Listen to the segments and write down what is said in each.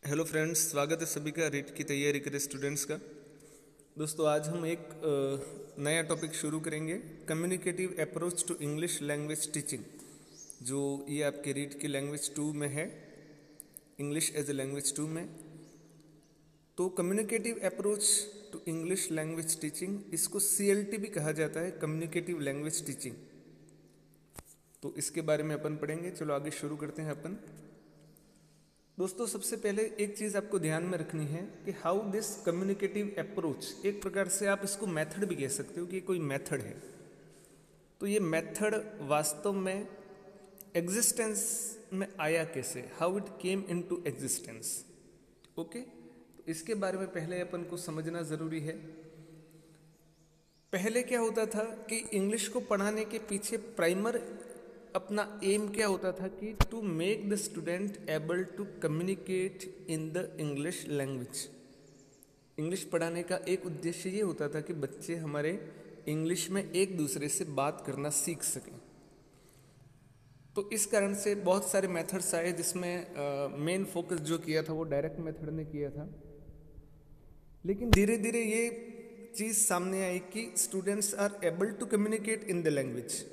Hello friends, स्वागत है सभी का रीट की तैयारी करे स्टूडेंट्स का। दोस्तों, आज हम एक नया टॉपिक शुरू करेंगे, communicative approach to English language teaching. जो ये आपके रीट की लैंग्वेज 2 में है, इंग्लिश एज ए लैंग्वेज 2 में। तो communicative approach to English language teaching, इसको CLT भी कहा जाता है, कम्युनिकेटिव लैंग्वेज टीचिंग। तो इसके बारे में अपन पढ़ेंगे। चलो आगे शुरू करते हैं अपन। दोस्तों, सबसे पहले एक चीज़ आपको ध्यान में रखनी है कि हाउ दिस कम्युनिकेटिव अप्रोच, एक प्रकार से आप इसको मेथड भी कह सकते हो कि कोई मेथड है। तो ये मेथड वास्तव में एग्जिस्टेंस में आया कैसे, how it came into existence. Okay, तो इसके बारे में पहले अपन को समझना ज़रूरी है। पहले क्या होता था कि इंग्लिश को पढ़ाने के पीछे प्राइमर अपना एम क्या होता था कि to make the student able to communicate in the English language. English पढ़ाने का एक उद्देश्य ये होता था कि बच्चे हमारे इंग्लिश में एक दूसरे से बात करना सीख सकें। तो इस कारण से बहुत सारे मेथड्स आए, जिसमें मेन फोकस जो किया था वो डायरेक्ट मेथड ने किया था। लेकिन धीरे धीरे ये चीज़ सामने आई कि students are able to communicate in the language.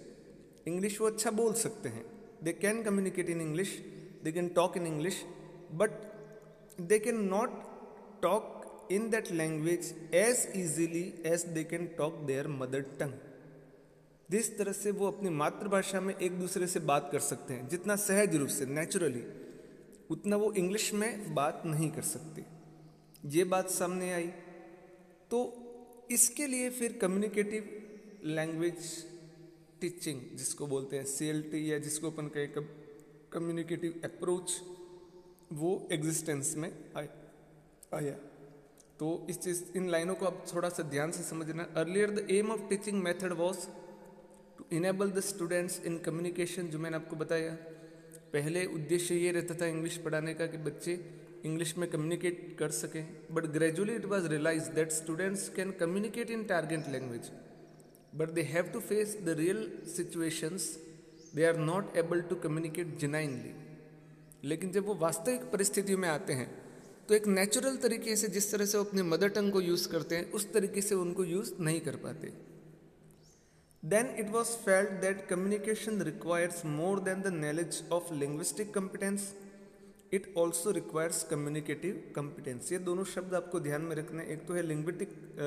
English वो अच्छा बोल सकते हैं, they can communicate in English, they can talk in English, but they can not talk in that language as easily as they can talk their mother tongue. जिस तरह से वो अपनी मातृभाषा में एक दूसरे से बात कर सकते हैं, जितना सहज रूप से नेचुरली, उतना वो इंग्लिश में बात नहीं कर सकते। ये बात सामने आई। तो इसके लिए फिर कम्युनिकेटिव लैंग्वेज टीचिंग, जिसको बोलते हैं CLT, या जिसको अपन कहें कम्युनिकेटिव अप्रोच, वो एग्जिस्टेंस में आया। तो इस चीज़, इन लाइनों को आप थोड़ा सा ध्यान से समझना। Earlier the aim of teaching method was to enable the students in communication. जो मैंने आपको बताया, पहले उद्देश्य ये रहता था इंग्लिश पढ़ाने का कि बच्चे इंग्लिश में कम्युनिकेट कर सकें, but gradually it was realize that students can communicate in target language, but they have to face the real situations. They are not able to communicate genuinely. लेकिन जब वो वास्तविक परिस्थितियों में आते हैं तो एक नेचुरल तरीके से, जिस तरह से वो अपने मदर टंग को यूज़ करते हैं, उस तरीके से उनको यूज़ नहीं कर पाते। Then it was felt that communication requires more than the knowledge of linguistic competence. It also requires communicative competence. ये दोनों शब्द आपको ध्यान में रखना है। एक तो है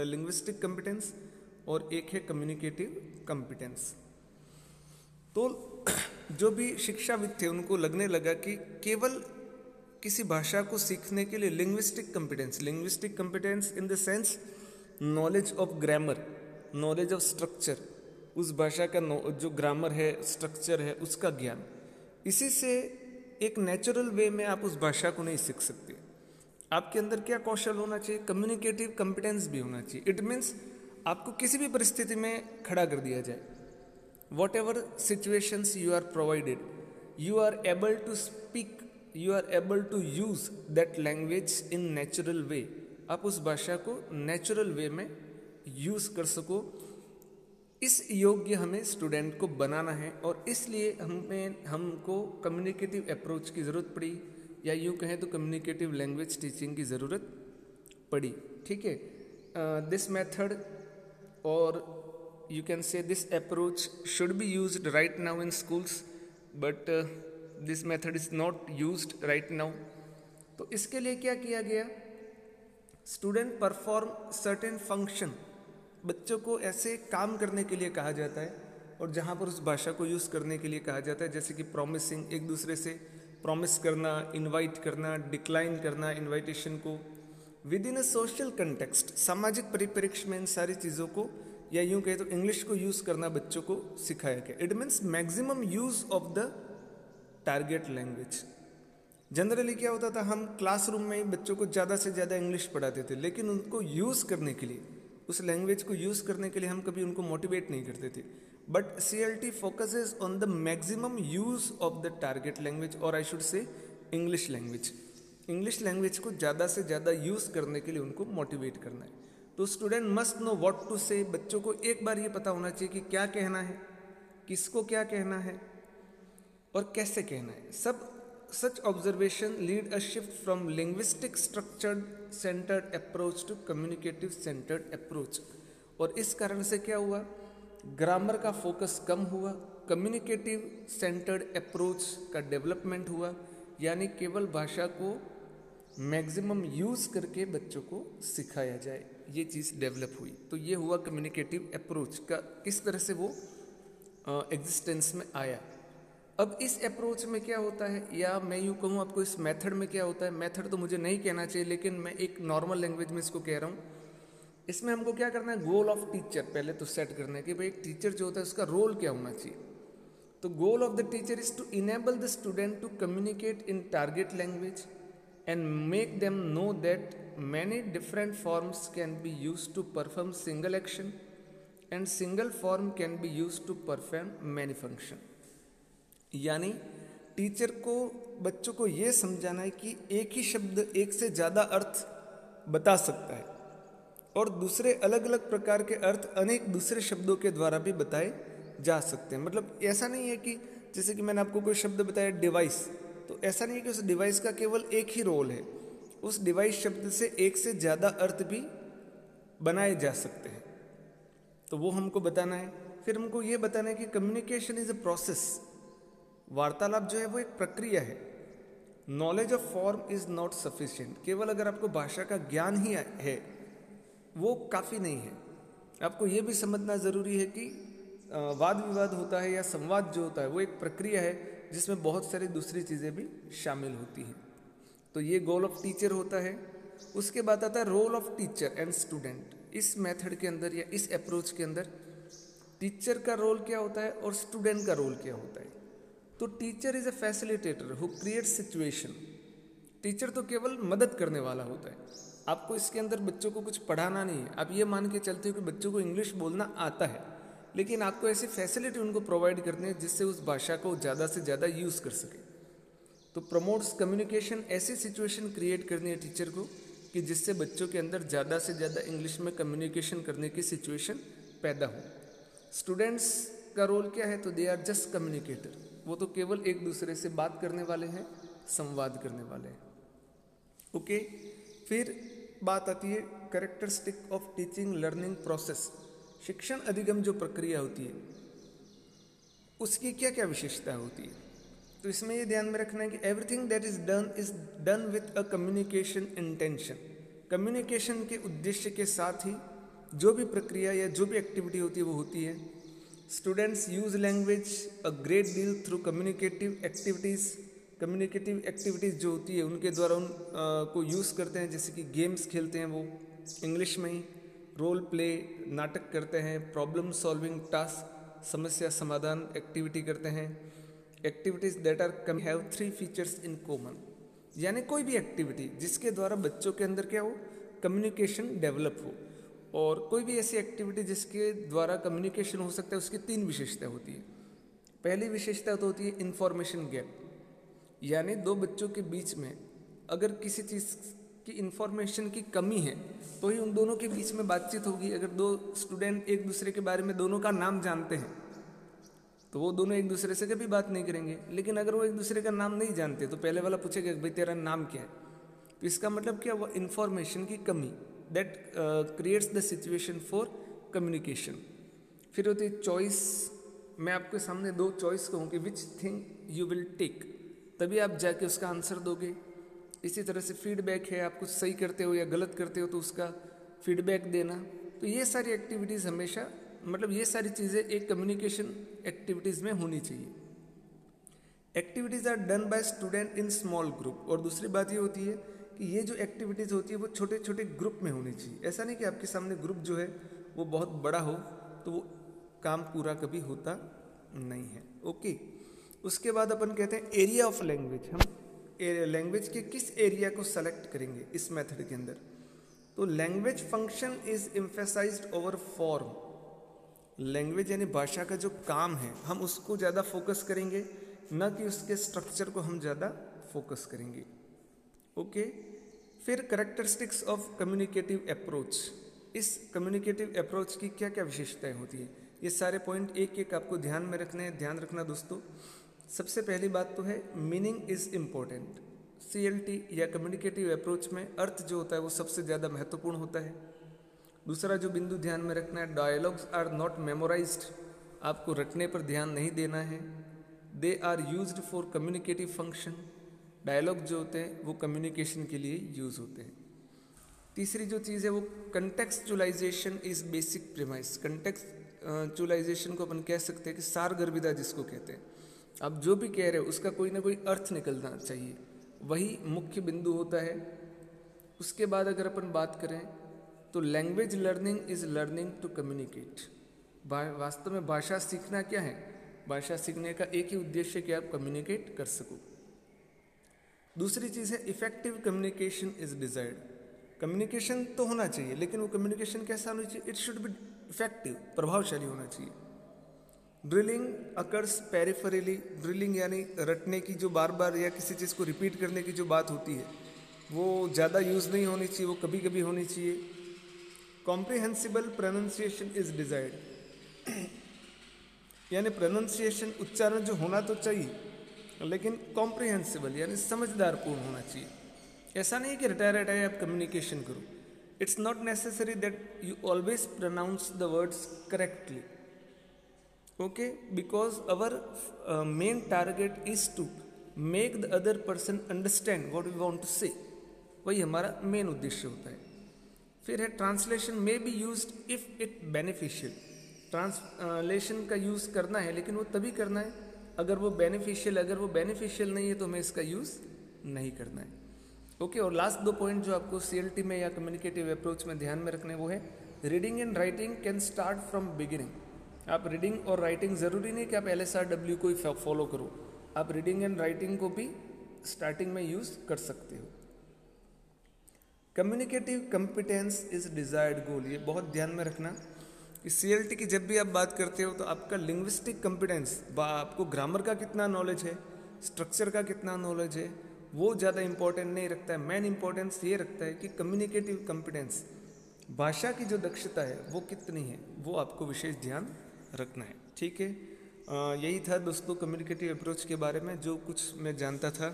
linguistic competence और एक है कम्युनिकेटिव कॉम्पिटेंस। तो जो भी शिक्षाविद थे उनको लगने लगा कि केवल किसी भाषा को सीखने के लिए linguistic competence in the sense knowledge of grammar, knowledge of structure, उस भाषा का जो ग्रामर है, स्ट्रक्चर है, उसका ज्ञान, इसी से एक नेचुरल वे में आप उस भाषा को नहीं सीख सकते। आपके अंदर क्या कौशल होना चाहिए? कम्युनिकेटिव कॉम्पिटेंस भी होना चाहिए। इट मीन्स आपको किसी भी परिस्थिति में खड़ा कर दिया जाए, whatever situations you are provided, you are able to speak, you are able to use that language in natural way. आप उस भाषा को नेचुरल वे में यूज कर सको, इस योग्य हमें स्टूडेंट को बनाना है। और इसलिए हमको कम्युनिकेटिव अप्रोच की ज़रूरत पड़ी, या यूँ कहें तो कम्युनिकेटिव लैंग्वेज टीचिंग की ज़रूरत पड़ी। ठीक है, this method, or you can say this approach should be used right now in schools, but this method is not used right now. तो इसके लिए क्या किया गया? स्टूडेंट परफॉर्म सर्टेन फंक्शन, बच्चों को ऐसे काम करने के लिए कहा जाता है और जहाँ पर उस भाषा को यूज़ करने के लिए कहा जाता है, जैसे कि प्रॉमिसिंग, एक दूसरे से प्रॉमिस करना, इनवाइट करना, डिक्लाइन करना इनवाइटेशन को, with in a social context, सामाजिक परिप्रेक्ष्य में इन सारी चीज़ों को, या यूँ कहे तो इंग्लिश को यूज़ करना बच्चों को सिखाया गया। It means maximum use of the target language. Generally क्या होता था, हम क्लासरूम में ही बच्चों को ज़्यादा से ज़्यादा इंग्लिश पढ़ाते थे, लेकिन उनको यूज़ करने के लिए, उस लैंग्वेज को यूज़ करने के लिए हम कभी उनको मोटिवेट नहीं करते थे। But CLT focuses on the maximum use of the target language, और I should say English language. English language को ज़्यादा से ज़्यादा यूज़ करने के लिए उनको मोटिवेट करना है। तो student must know what to say. बच्चों को एक बार ये पता होना चाहिए कि क्या कहना है, किसको क्या कहना है और कैसे कहना है। सब such observation lead a shift from linguistic structured centered approach to communicative centered approach। और इस कारण से क्या हुआ, ग्रामर का फोकस कम हुआ, कम्युनिकेटिव सेंटर्ड अप्रोच का डेवलपमेंट हुआ, यानी केवल भाषा को मैक्सिमम यूज़ करके बच्चों को सिखाया जाए, ये चीज़ डेवलप हुई। तो ये हुआ कम्युनिकेटिव अप्रोच का किस तरह से वो एग्जिस्टेंस में आया। अब इस अप्रोच में क्या होता है, या मैं यूँ कहूँ आपको इस मेथड में क्या होता है, मेथड तो मुझे नहीं कहना चाहिए लेकिन मैं एक नॉर्मल लैंग्वेज में इसको कह रहा हूँ। इसमें हमको क्या करना है, गोल ऑफ टीचर पहले तो सेट करना है कि भाई एक टीचर जो होता है उसका रोल क्या होना चाहिए। तो goal of the teacher is to enable the student to communicate in target language and make them know that many different forms can be use to perform single action and single form can be use to perform many function. यानी teacher को बच्चों को ये समझाना है कि एक ही शब्द एक से ज़्यादा अर्थ बता सकता है और दूसरे अलग अलग प्रकार के अर्थ अनेक दूसरे शब्दों के द्वारा भी बताए जा सकते हैं। मतलब ऐसा नहीं है कि जैसे कि मैंने आपको कोई शब्द बताया डिवाइस, तो ऐसा नहीं है कि उस डिवाइस का केवल एक ही रोल है, उस डिवाइस शब्द से एक से ज़्यादा अर्थ भी बनाए जा सकते हैं। तो वो हमको बताना है। फिर हमको ये बताना है कि कम्युनिकेशन इज अ प्रोसेस, वार्तालाप जो है वो एक प्रक्रिया है। Knowledge of form is not sufficient, केवल अगर आपको भाषा का ज्ञान ही है वो काफ़ी नहीं है। आपको ये भी समझना ज़रूरी है कि वाद विवाद होता है या संवाद जो होता है वो एक प्रक्रिया है जिसमें बहुत सारी दूसरी चीज़ें भी शामिल होती हैं। तो ये गोल ऑफ टीचर होता है। उसके बाद आता है role of teacher and student. इस मेथड के अंदर या इस अप्रोच के अंदर टीचर का रोल क्या होता है और स्टूडेंट का रोल क्या होता है। तो teacher is a facilitator who create situation. Teacher तो केवल मदद करने वाला होता है, आपको इसके अंदर बच्चों को कुछ पढ़ाना नहीं है। आप ये मान के चलते हो कि बच्चों को इंग्लिश बोलना आता है, लेकिन आपको ऐसी फैसिलिटी उनको प्रोवाइड करनी है जिससे उस भाषा को ज़्यादा से ज़्यादा यूज़ कर सके। तो प्रमोट्स कम्युनिकेशन, ऐसी सिचुएशन क्रिएट करनी है टीचर को कि जिससे बच्चों के अंदर ज़्यादा से ज़्यादा इंग्लिश में कम्युनिकेशन करने की सिचुएशन पैदा हो। स्टूडेंट्स का रोल क्या है, तो दे आर जस्ट कम्युनिकेटर, वो तो केवल एक दूसरे से बात करने वाले हैं, संवाद करने वाले हैं। ओके, फिर बात आती है characteristic of teaching learning process. शिक्षण अधिगम जो प्रक्रिया होती है उसकी क्या क्या विशेषता होती है। तो इसमें ये ध्यान में रखना है कि everything that is done with a communication intention. Communication के उद्देश्य के साथ ही जो भी प्रक्रिया या जो भी एक्टिविटी होती है वो होती है। Students use language a great deal through communicative activities. Communicative activities जो होती है उनके द्वारा उन को यूज़ करते हैं, जैसे कि गेम्स खेलते हैं वो इंग्लिश में ही, रोल प्ले नाटक करते हैं, प्रॉब्लम सॉल्विंग टास्क समस्या समाधान एक्टिविटी करते हैं। Activities that are have 3 features in common, यानी कोई भी एक्टिविटी जिसके द्वारा बच्चों के अंदर क्या हो, कम्युनिकेशन डेवलप हो। और कोई भी ऐसी एक्टिविटी जिसके द्वारा कम्युनिकेशन हो सकता है उसकी 3 विशेषता होती है। पहली विशेषता तो होती है इंफॉर्मेशन गैप, यानी दो बच्चों के बीच में अगर किसी चीज़ की इंफॉर्मेशन की कमी है तो ही उन दोनों के बीच में बातचीत होगी। अगर दो स्टूडेंट एक दूसरे के बारे में दोनों का नाम जानते हैं तो वो दोनों एक दूसरे से कभी बात नहीं करेंगे, लेकिन अगर वो एक दूसरे का नाम नहीं जानते तो पहले वाला पूछेगा भाई तेरा नाम क्या है। तो इसका मतलब क्या हुआ, इंफॉर्मेशन की कमी, that creates the situation for communication. फिर होती है चॉइस। मैं आपके सामने 2 चॉइस कहूँ कि which thing you will take, तभी आप जाके उसका आंसर दोगे। इसी तरह से फीडबैक है, आप कुछ सही करते हो या गलत करते हो तो उसका फीडबैक देना। तो ये सारी एक्टिविटीज़ हमेशा, मतलब ये सारी चीज़ें एक कम्युनिकेशन एक्टिविटीज़ में होनी चाहिए। Activities are done by student in small group. और दूसरी बात ये होती है कि ये जो एक्टिविटीज़ होती है वो छोटे छोटे ग्रुप में होनी चाहिए। ऐसा नहीं कि आपके सामने ग्रुप जो है वो बहुत बड़ा हो तो वो काम पूरा कभी होता नहीं है। ओके, उसके बाद अपन कहते हैं एरिया ऑफ लैंग्वेज। हम लैंग्वेज के किस एरिया को सेलेक्ट करेंगे इस मेथड के अंदर। तो language function is emphasised over form. Language यानी भाषा का जो काम है हम उसको ज़्यादा फोकस करेंगे, न कि उसके स्ट्रक्चर को हम ज़्यादा फोकस करेंगे। ओके, फिर कैरेक्टरिस्टिक्स ऑफ कम्युनिकेटिव अप्रोच। इस कम्युनिकेटिव अप्रोच की क्या क्या विशेषताएं होती है, ये सारे पॉइंट एक एक आपको ध्यान में रखने हैं। ध्यान रखना दोस्तों, सबसे पहली बात तो है मीनिंग इज इम्पोर्टेंट। CLT या कम्युनिकेटिव अप्रोच में अर्थ जो होता है वो सबसे ज़्यादा महत्वपूर्ण होता है। दूसरा जो बिंदु ध्यान में रखना है, डायलॉग्स आर नॉट मेमोराइज्ड, आपको रटने पर ध्यान नहीं देना है। They are used for communicative function, dialogue जो होते हैं वो कम्युनिकेशन के लिए यूज़ होते हैं। तीसरी जो चीज़ है वो कंटेक्सचुअलाइजेशन इज बेसिक प्रीमाइस। कंटेक्सचुअलाइजेशन को अपन कह सकते हैं कि सारगर्भिता जिसको कहते हैं। आप जो भी कह रहे हो उसका कोई ना कोई अर्थ निकलना चाहिए, वही मुख्य बिंदु होता है। उसके बाद अगर अपन बात करें तो language learning is learning to communicate. वास्तव में भाषा सीखना क्या है? भाषा सीखने का एक ही उद्देश्य कि आप कम्युनिकेट कर सको। दूसरी चीज़ है effective communication is desired. Communication तो होना चाहिए, लेकिन वो कम्युनिकेशन कैसा होना चाहिए? इट शुड बी इफेक्टिव, प्रभावशाली होना चाहिए। Drilling occurs peripherally. ड्रिलिंग यानी रटने की जो बार बार या किसी चीज़ को रिपीट करने की जो बात होती है वो ज़्यादा यूज़ नहीं होनी चाहिए, वो कभी कभी होनी चाहिए। कॉम्प्रिहेंसिबल प्रोनाउंसिएशन इज डिजायर्ड, यानी प्रोनाउंसिएशन उच्चारण जो होना तो चाहिए, लेकिन कॉम्प्रिहेंसिबल यानी समझदारपूर्ण होना चाहिए। ऐसा नहीं कि रटाए रटाए आप कम्युनिकेशन करो। It's not necessary that you always pronounce the words correctly, okay, because our main target is to make the other person understand what we want to say, वही हमारा मेन उद्देश्य होता है। फिर है translation may be used if it beneficial. Translation का use करना है, लेकिन वो तभी करना है अगर वो बेनिफिशियल, अगर वो बेनिफिशियल नहीं है तो हमें इसका यूज़ नहीं करना है, ओके। और लास्ट दो पॉइंट जो आपको CLT में या कम्युनिकेटिव अप्रोच में ध्यान में रखने वो है reading and writing can start from beginning. आप रीडिंग और राइटिंग ज़रूरी नहीं कि आप LSRW को ही फॉलो करो, आप रीडिंग एंड राइटिंग को भी स्टार्टिंग में यूज़ कर सकते हो। कम्युनिकेटिव कम्पिटेंस इज डिजायर्ड गोल, ये बहुत ध्यान में रखना कि CLT की जब भी आप बात करते हो तो आपका लिंग्विस्टिक कम्पिटेंस, आपको ग्रामर का कितना नॉलेज है, स्ट्रक्चर का कितना नॉलेज है, वो ज़्यादा इंपॉर्टेंट नहीं रखता है। मेन इंपॉर्टेंस ये रखता है कि कम्युनिकेटिव कम्पिटेंस, भाषा की जो दक्षता है वो कितनी है, वो आपको विशेष ध्यान रखना है, ठीक है। यही था दोस्तों कम्युनिकेटिव अप्रोच के बारे में जो कुछ मैं जानता था।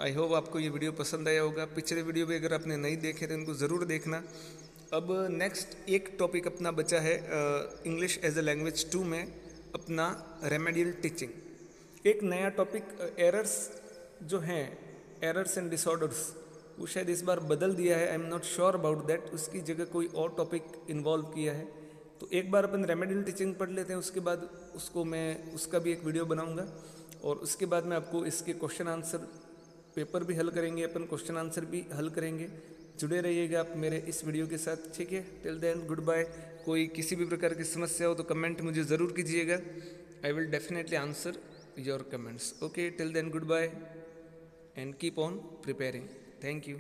आई होप आपको ये वीडियो पसंद आया होगा। पिछले वीडियो भी अगर आपने नहीं देखे तो इनको ज़रूर देखना। अब नेक्स्ट एक टॉपिक अपना बचा है इंग्लिश एज अ लैंग्वेज 2 में अपना रेमेडियल टीचिंग। एक नया टॉपिक एरर्स जो हैं, एरर्स एंड डिसऑर्डर्स, वो शायद इस बार बदल दिया है, I am not sure about that. उसकी जगह कोई और टॉपिक इन्वॉल्व किया है, तो एक बार अपन रेमेडियल टीचिंग पढ़ लेते हैं, उसके बाद उसको मैं उसका भी एक वीडियो बनाऊंगा और उसके बाद मैं आपको इसके क्वेश्चन आंसर पेपर भी हल करेंगे, अपन क्वेश्चन आंसर भी हल करेंगे। जुड़े रहिएगा आप मेरे इस वीडियो के साथ, ठीक है। Till then goodbye. कोई किसी भी प्रकार की समस्या हो तो कमेंट मुझे ज़रूर कीजिएगा, I will definitely answer your comments, okay. Till then goodbye and keep on preparing, thank you.